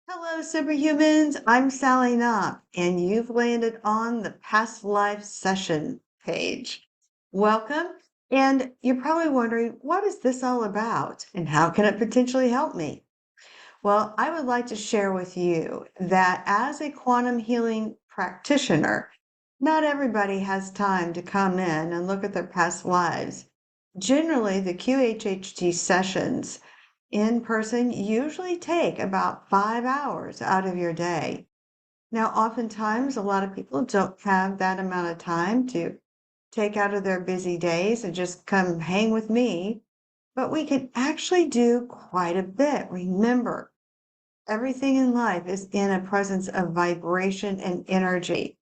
Hello, superhumans. I'm Sally Knopp, and you've landed on the Past Life Session page. Welcome. And you're probably wondering, what is this all about, and how can it potentially help me? Well, I would like to share with you that as a quantum healing practitioner, not everybody has time to come in and look at their past lives. Generally, the QHHT sessions in person usually take about 5 hours out of your day. Now, oftentimes, a lot of people don't have that amount of time to take out of their busy days and just come hang with me, but we can actually do quite a bit. Remember, everything in life is in a presence of vibration and energy.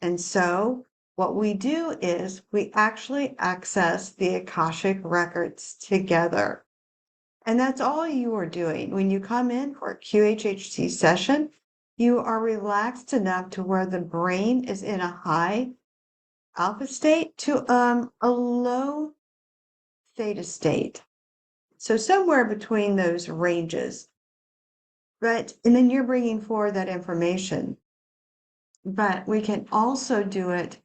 And so, what we do is we actually access the Akashic records together. And that's all you are doing. When you come in for a QHHT session, you are relaxed enough to where the brain is in a high alpha state to a low theta state. So somewhere between those ranges. And then you're bringing forward that information. But we can also do it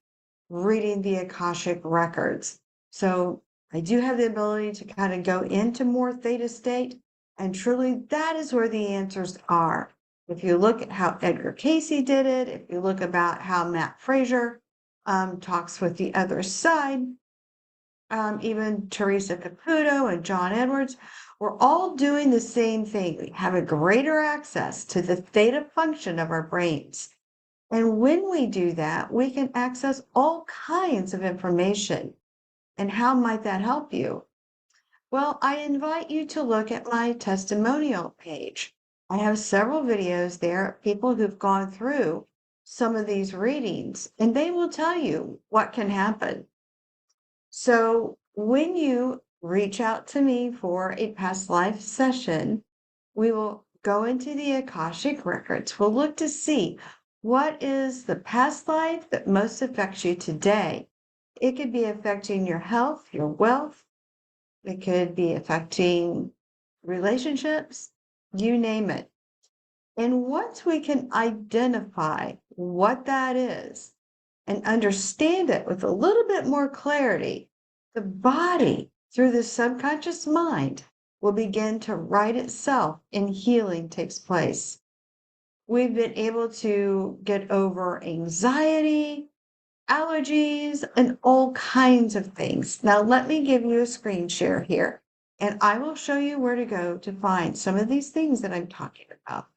reading the Akashic records. So I do have the ability to kind of go into more theta state, and truly that is where the answers are. If you look at how Edgar Casey did it, if you look about how Matt Frazier talks with the other side, even Teresa Caputo and John Edwards, we're all doing the same thing. We have a greater access to the theta function of our brains. And when we do that, we can access all kinds of information. And how might that help you? Well, I invite you to look at my testimonial page. I have several videos there of people who've gone through some of these readings, and they will tell you what can happen. So when you reach out to me for a past life session, we will go into the Akashic records. We'll look to see what is the past life that most affects you today. It could be affecting your health, your wealth. It could be affecting relationships, you name it. And once we can identify what that is and understand it with a little bit more clarity, the body, through the subconscious mind, will begin to right itself and healing takes place. We've been able to get over anxiety, allergies, and all kinds of things. Now, let me give you a screen share here, and I will show you where to go to find some of these things that I'm talking about.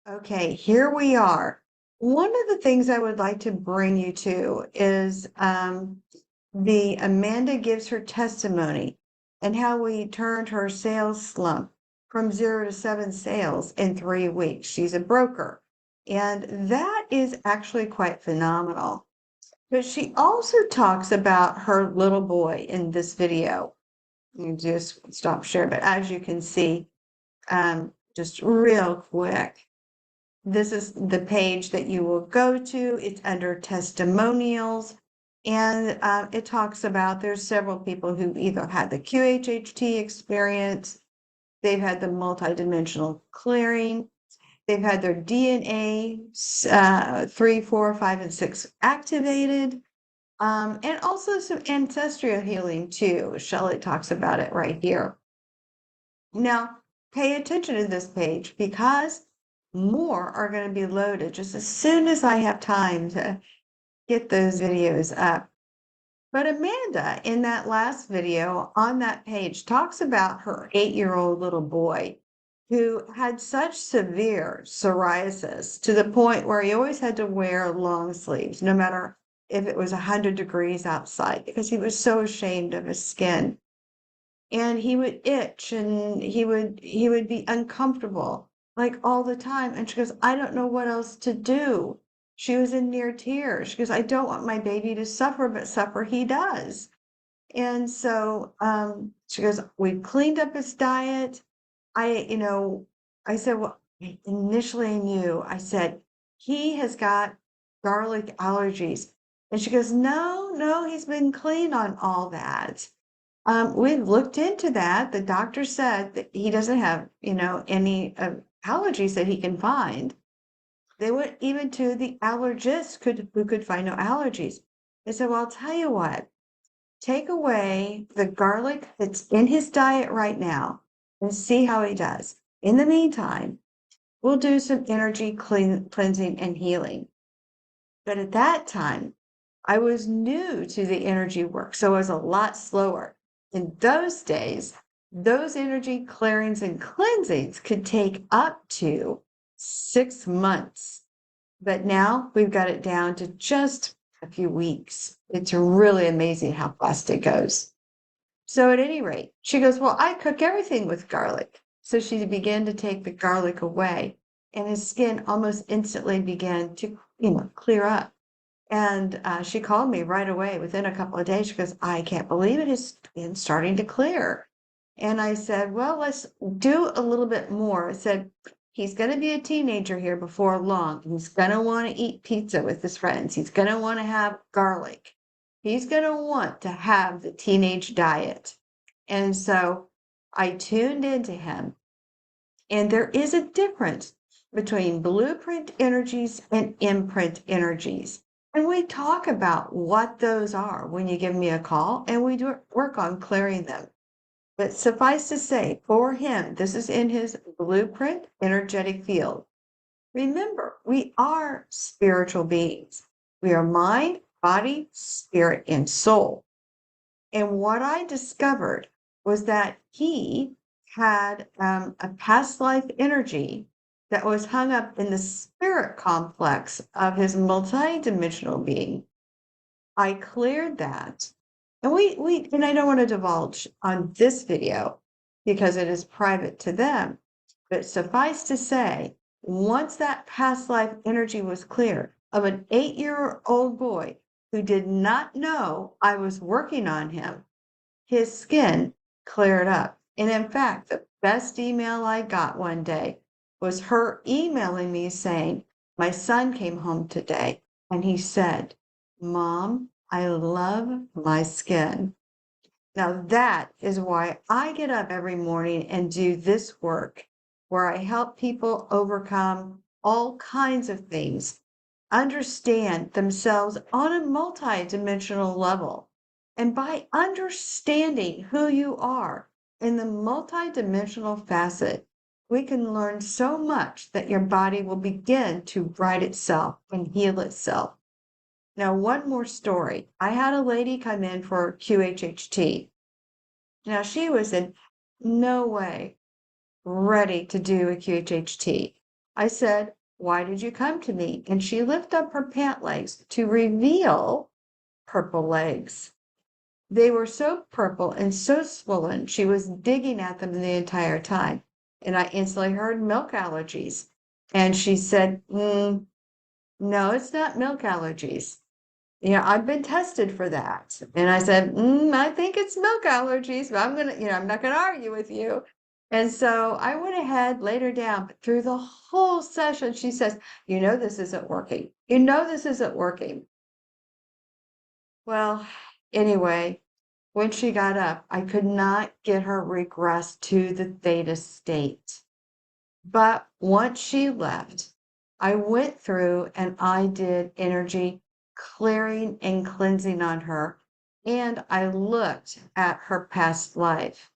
Okay, here we are. One of the things I would like to bring you to is the Amanda gives her testimony and how we turned her sales slump from 0 to 7 sales in 3 weeks. She's a broker, and that is actually quite phenomenal. But she also talks about her little boy in this video. You just stop share, but as you can see, just real quick, this is the page that you will go to. It's under testimonials. And it talks about there's several people who either had the QHHT experience, they've had the multidimensional clearing, they've had their DNA 3, 4, 5, and 6 activated, and also some ancestral healing too. Shelley talks about it right here. Now, pay attention to this page because more are going to be loaded just as soon as I have time to get those videos up. But Amanda, in that last video on that page, talks about her 8-year-old little boy who had such severe psoriasis to the point where he always had to wear long sleeves, no matter if it was 100 degrees outside, because he was so ashamed of his skin. And he would itch and he would be uncomfortable like all the time. And she goes, I don't know what else to do. She was in near tears. She goes, I don't want my baby to suffer, but suffer he does. And so she goes, we cleaned up his diet. I said, well, initially I knew, I said, he has got garlic allergies. And she goes, no, he's been clean on all that. We looked into that. The doctor said that he doesn't have, any allergies that he can find. They went even to the allergist who could find no allergies. They said, well, I'll tell you what, take away the garlic that's in his diet right now and see how he does. In the meantime, we'll do some energy cleansing and healing. But at that time, I was new to the energy work, so it was a lot slower. In those days, those energy clearings and cleansings could take up to 6 months. But now we've got it down to just a few weeks. It's really amazing how fast it goes. So at any rate, she goes, well, I cook everything with garlic. So she began to take the garlic away, and his skin almost instantly began to, clear up. And she called me right away within a couple of days. She goes, I can't believe it, his skin's starting to clear. And I said, well, let's do a little bit more. I said, he's going to be a teenager here before long. He's going to want to eat pizza with his friends. He's going to want to have garlic. He's going to want to have the teenage diet. And so I tuned into him. And there is a difference between blueprint energies and imprint energies. And we talk about what those are when you give me a call, and we do work on clearing them. But suffice to say, for him, this is in his blueprint energetic field. Remember, we are spiritual beings. We are mind, body, spirit, and soul. And what I discovered was that he had a past life energy that was hung up in the spirit complex of his multidimensional being. I cleared that. And and I don't want to divulge on this video because it is private to them. But suffice to say, once that past life energy was clear of an 8-year-old boy who did not know I was working on him, his skin cleared up. And in fact, the best email I got one day was her emailing me saying, my son came home today and he said, Mom, I love my skin. Now that is why I get up every morning and do this work where I help people overcome all kinds of things, understand themselves on a multi-dimensional level. And by understanding who you are in the multi-dimensional facet, we can learn so much that your body will begin to right itself and heal itself. Now, one more story. I had a lady come in for QHHT. Now, she was in no way ready to do a QHHT. I said, why did you come to me? And she lifted up her pant legs to reveal purple legs. They were so purple and so swollen, she was digging at them the entire time. And I instantly heard milk allergies. And she said, no, it's not milk allergies. I've been tested for that. And I said, I think it's milk allergies, but I'm not gonna argue with you. And so I went ahead, laid her down, but through the whole session, she says, this isn't working. This isn't working. Well, anyway, when she got up, I could not get her regress to the theta state. But once she left, I went through and I did energy clearing and cleansing on her, and I looked at her past life.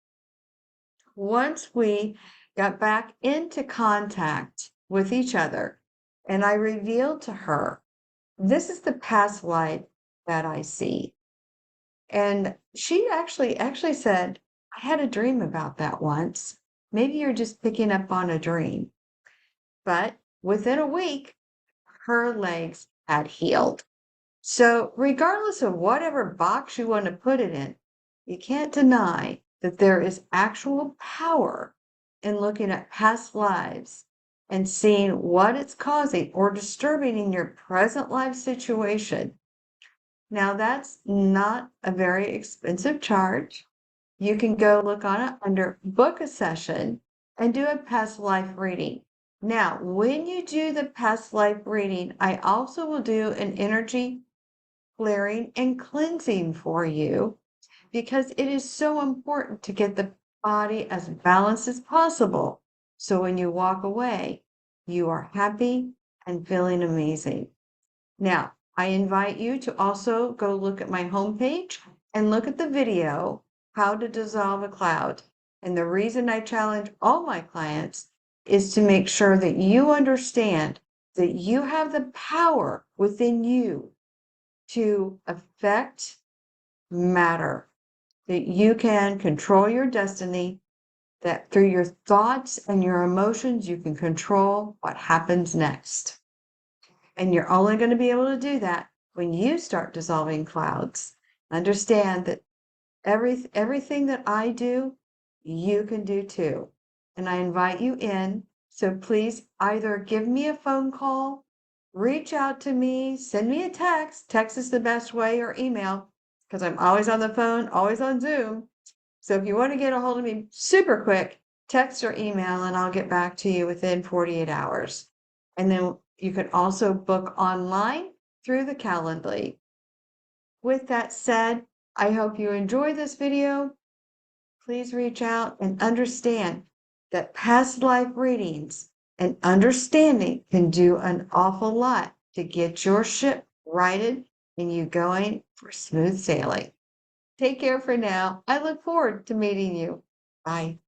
Once we got back into contact with each other, and I revealed to her, this is the past life that I see. And she actually said, I had a dream about that once. Maybe you're just picking up on a dream. But within a week, her legs had healed. So, regardless of whatever box you want to put it in, you can't deny that there is actual power in looking at past lives and seeing what it's causing or disturbing in your present life situation. Now, that's not a very expensive charge. You can go look on it under book a session and do a past life reading. Now, when you do the past life reading, I also will do an energy clearing and cleansing for you because it is so important to get the body as balanced as possible. So when you walk away, you are happy and feeling amazing. Now, I invite you to also go look at my homepage and look at the video, How to Dissolve a Cloud. And the reason I challenge all my clients is to make sure that you understand that you have the power within you to affect matter, that you can control your destiny, that through your thoughts and your emotions, you can control what happens next. And you're only going to be able to do that when you start dissolving clouds. Understand that everything that I do, you can do too. And I invite you in. So please either give me a phone call, reach out to me, send me a text. Text is the best way, or email, because I'm always on the phone, always on Zoom. So if you want to get a hold of me super quick, text or email, and I'll get back to you within 48 hours. And then you can also book online through the Calendly. With that said, I hope you enjoy this video. Please reach out and understand that past life readings and understanding can do an awful lot to get your ship righted and you going for smooth sailing. Take care for now. I look forward to meeting you. Bye.